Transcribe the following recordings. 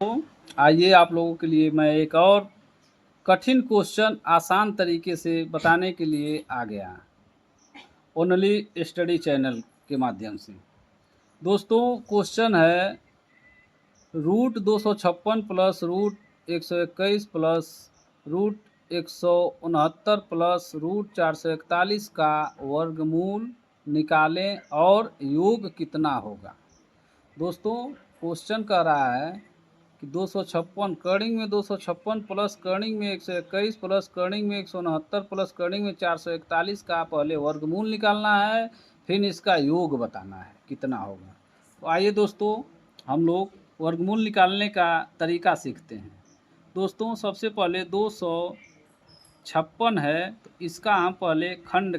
तो आइए आप लोगों के लिए मैं एक और कठिन क्वेश्चन आसान तरीके से बताने के लिए आ गया ओनली स्टडी चैनल के माध्यम से। दोस्तों क्वेश्चन है √256 प्लस √121 प्लस √169 प्लस √441 का वर्गमूल निकालें और योग कितना होगा। दोस्तों क्वेश्चन कह रहा है कि 256 कर्णिंग में 256 प्लस कर्णिंग में 121 प्लस कर्णिंग में 169 प्लस कर्णिंग में 441 का पहले वर्गमूल निकालना है, फिर इसका योग बताना है कितना होगा। तो आइए दोस्तों हम लोग वर्गमूल निकालने का तरीका सीखते हैं। दोस्तों सबसे पहले 256 है तो इसका हम पहले खंड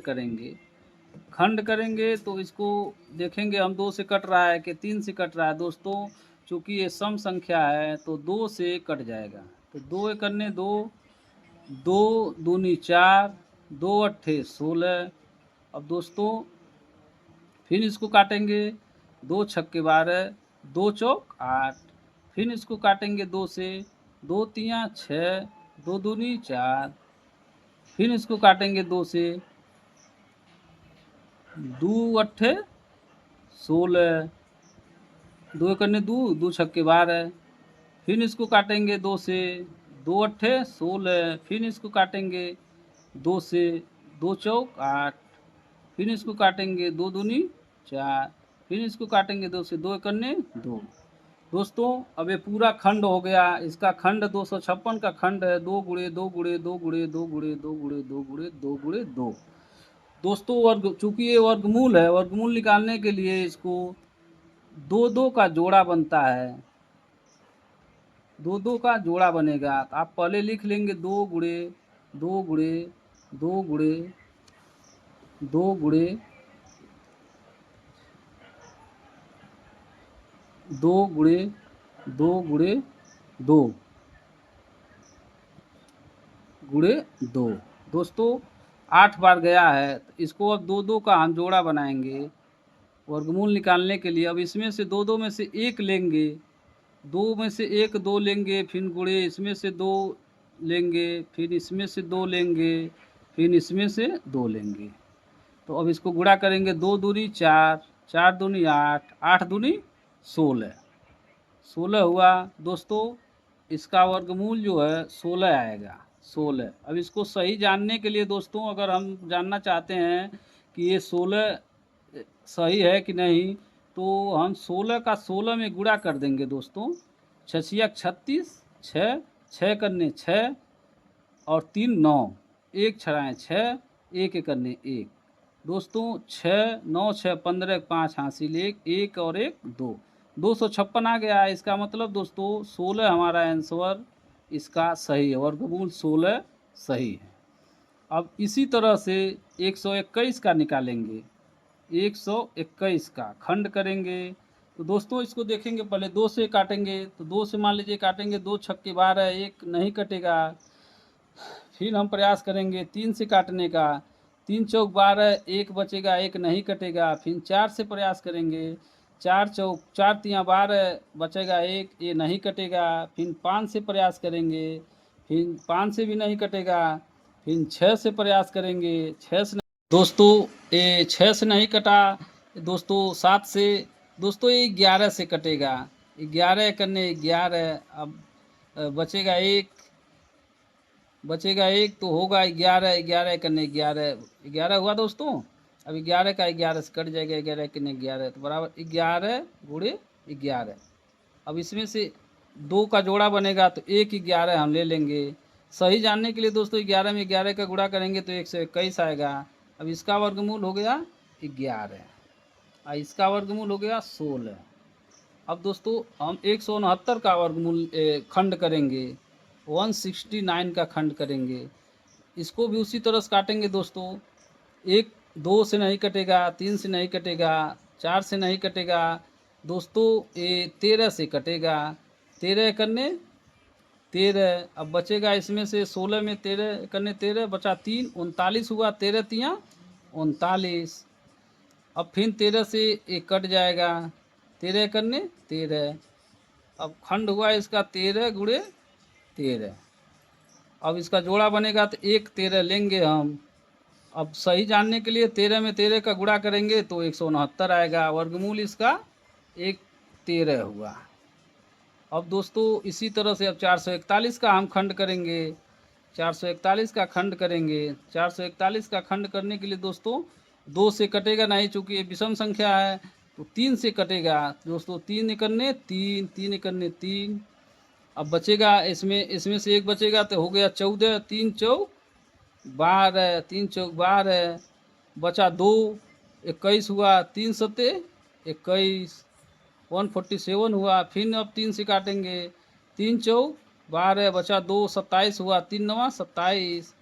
करेंगे तो इसको देखेंगे हम 2 से कट रहा है कि 3 से कट रहा है। दोस्तों चूँकि ये सम संख्या है तो 2 से कट जाएगा, तो 2 एकन्ने 2, 2 दूनी 4, 2 अट्ठे 16। अब दोस्तों फिर इसको काटेंगे, 2 छक्के 12, 2 चौक 8, फिर इसको काटेंगे 2 से, 2 तियाँ 6, 2 दूनी 4, फिर इसको काटेंगे 2 से, 2 अट्ठे 16, 2 एकन्ने 2, 2 छक्के 12, फिर इसको काटेंगे 2 से, 2 अट्ठे 16, फिर इसको काटेंगे 2 से, 2 चौक 8, फिर इसको काटेंगे 2 दूनी 4, फिर इसको काटेंगे 2 से, 2 एकन्ने 2। दोस्तों अब ये पूरा खंड हो गया। इसका खंड 256 का खंड है 2 गुणे 2 गुणे 2 गुणे 2 गुणे 2 गुणे 2 गुणे 2 गुणे 2। दोस्तों वर्ग चूँकि ये वर्गमूल है, वर्गमूल निकालने के लिए इसको 2-2 का जोड़ा बनता है, 2-2 का जोड़ा बनेगा। तो आप पहले लिख लेंगे 2 गुणे 2 गुणे 2 गुणे 2 गुणे 2 गुणे 2 गुणे 2 गुणे 2। दोस्तों 8 बार गया है, तो इसको अब 2-2 का हम जोड़ा बनाएंगे वर्गमूल निकालने के लिए। अब इसमें से 2-2 में से एक लेंगे, 2 में से एक 2 लेंगे, फिर गुणे इसमें से 2 लेंगे, फिर इसमें से 2 लेंगे, फिर इसमें से 2 लेंगे। तो अब इसको गुणा करेंगे, 2 दूनी 4, 4 दूनी 8, 8 दूनी 16, 16 हुआ। दोस्तों इसका वर्गमूल जो है 16 आएगा, 16। अब इसको सही जानने के लिए दोस्तों अगर हम जानना चाहते हैं कि ये 16 सही है कि नहीं, तो हम 16 का 16 में गुणा कर देंगे दोस्तों। 6 36, 6, 6 करने 6 और 3 9, 1 छड़ाएँ 6, 1 एकन्ने 1। दोस्तों 6 9 6 15 5 हासिल 1, 1 और 1 2, 256 आ गया है। इसका मतलब दोस्तों 16 हमारा आंसर इसका सही है, वर्गमूल 16 सही है। अब इसी तरह से 121 का निकालेंगे, 121 का खंड करेंगे। तो दोस्तों इसको देखेंगे, पहले 2 से काटेंगे, तो 2 से मान लीजिए काटेंगे, 2 छक्के 12, 1 नहीं कटेगा। फिर हम प्रयास करेंगे 3 से काटने का, 3 चौक 12, 1 बचेगा, 1 नहीं कटेगा। फिर 4 से प्रयास करेंगे, 4 चौक 4 तियाँ 12, बचेगा 1, ये नहीं कटेगा। फिर 5 से प्रयास करेंगे, फिर 5 से भी नहीं कटेगा। फिर 6 से प्रयास करेंगे, 6 से दोस्तों ये 6 से नहीं कटा। दोस्तों 7 से, दोस्तों ये 11 से कटेगा, 11 करने 11। अब बचेगा 1, बचेगा 1 तो होगा 11, 11 करने 11, 11 हुआ दोस्तों। अब 11 का 11 से कट जाएगा, 11 करने 11 तो बराबर 11 गुणे 11। अब इसमें से 2 का जोड़ा बनेगा तो 1 11 हम ले लेंगे। सही जानने के लिए दोस्तों 11 में 11 का गुणा करेंगे तो 121 आएगा। अब इसका वर्गमूल हो गया 11 और इसका वर्गमूल हो गया 16। अब दोस्तों हम 169 का वर्गमूल खंड करेंगे, 169 का खंड करेंगे। इसको भी उसी तरह से काटेंगे दोस्तों। 1 2 से नहीं कटेगा, 3 से नहीं कटेगा, 4 से नहीं कटेगा। दोस्तों ये 13 से कटेगा, 13 करने 13। अब बचेगा इसमें से 16 में 13 करने 13 बचा 3, 39 हुआ, 13 तियाँ 39। अब फिर 13 से एक कट जाएगा, 13 करने 13। अब खंड हुआ इसका 13 गुणे 13। अब इसका जोड़ा बनेगा तो 1 13 लेंगे हम। अब सही जानने के लिए 13 में 13 का गुणा करेंगे तो 169 आएगा। वर्गमूल इसका 1 13 हुआ। अब दोस्तों इसी तरह से अब 441 का हम खंड करेंगे। 441 का खंड करेंगे। 441 का खंड करने के लिए दोस्तों 2 से कटेगा नहीं, चूँकि ये विषम संख्या है तो 3 से कटेगा दोस्तों। 3 एकन्ने 3, 3 एकन्ने 3। अब बचेगा इसमें से एक बचेगा तो हो गया 14, 3 चौक 12, 3 चौक 12, बचा 2, 21 हुआ, 3 सत्ते 21, 147 हुआ। फिर अब 3 से काटेंगे, 3 चौक 12, बचा 2, 27 हुआ, 3 नवा 27।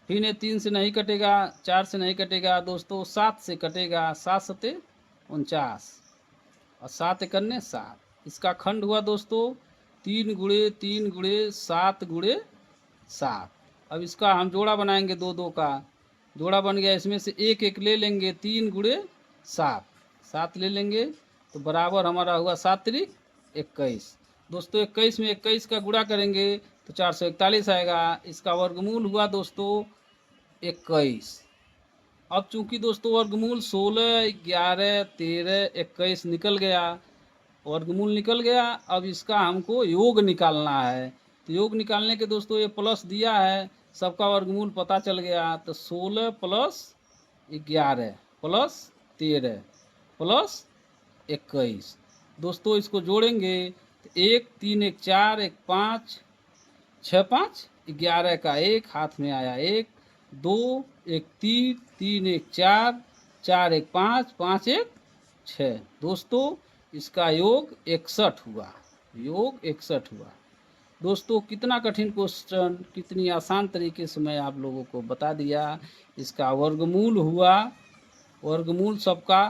फिर ये 3 से नहीं कटेगा, 4 से नहीं कटेगा दोस्तों, 7 से कटेगा, 7 सत्ते 49 और 7 एकन्ने 7। इसका खंड हुआ दोस्तों 3 गुणे 3 गुणे 7 गुणे 7। अब इसका हम जोड़ा बनाएंगे 2 2 का। जोड़ा बन गया, इसमें से एक एक ले लेंगे, 3 गुणे 7, 7 ले लेंगे तो बराबर हमारा हुआ 7 त्रिक 21। दोस्तों 21 में 21 का गुणा करेंगे तो 441 आएगा। इसका वर्गमूल हुआ दोस्तों 21। अब चूंकि दोस्तों वर्गमूल 16, 11, 13, 21 निकल गया, वर्गमूल निकल गया। अब इसका हमको योग निकालना है। तो योग निकालने के दोस्तों ये प्लस दिया है, सबका वर्गमूल पता चल गया। तो 16 प्लस 11 प्लस 13 प्लस 21। दोस्तों इसको जोड़ेंगे तो 1 3 1 4 1 5 6 5 11 का 1 हाथ में आया, 1 2 1 3 3 1 4 4 1 5 5 1 6। दोस्तों इसका योग 61 हुआ। योग 61 हुआ। दोस्तों कितना कठिन क्वेश्चन, कितनी आसान तरीके से मैं आप लोगों को बता दिया। इसका वर्गमूल हुआ, वर्गमूल सबका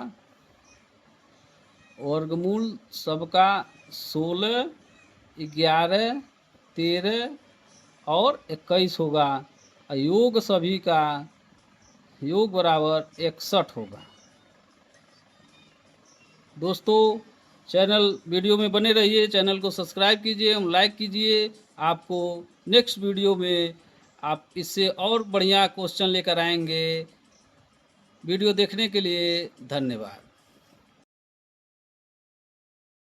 16, 11, 13 और 21 होगा। योग सभी का योग बराबर 61 होगा। दोस्तों चैनल वीडियो में बने रहिए, चैनल को सब्सक्राइब कीजिए, लाइक कीजिए। आपको नेक्स्ट वीडियो में आप इससे और बढ़िया क्वेश्चन लेकर आएंगे। वीडियो देखने के लिए धन्यवाद।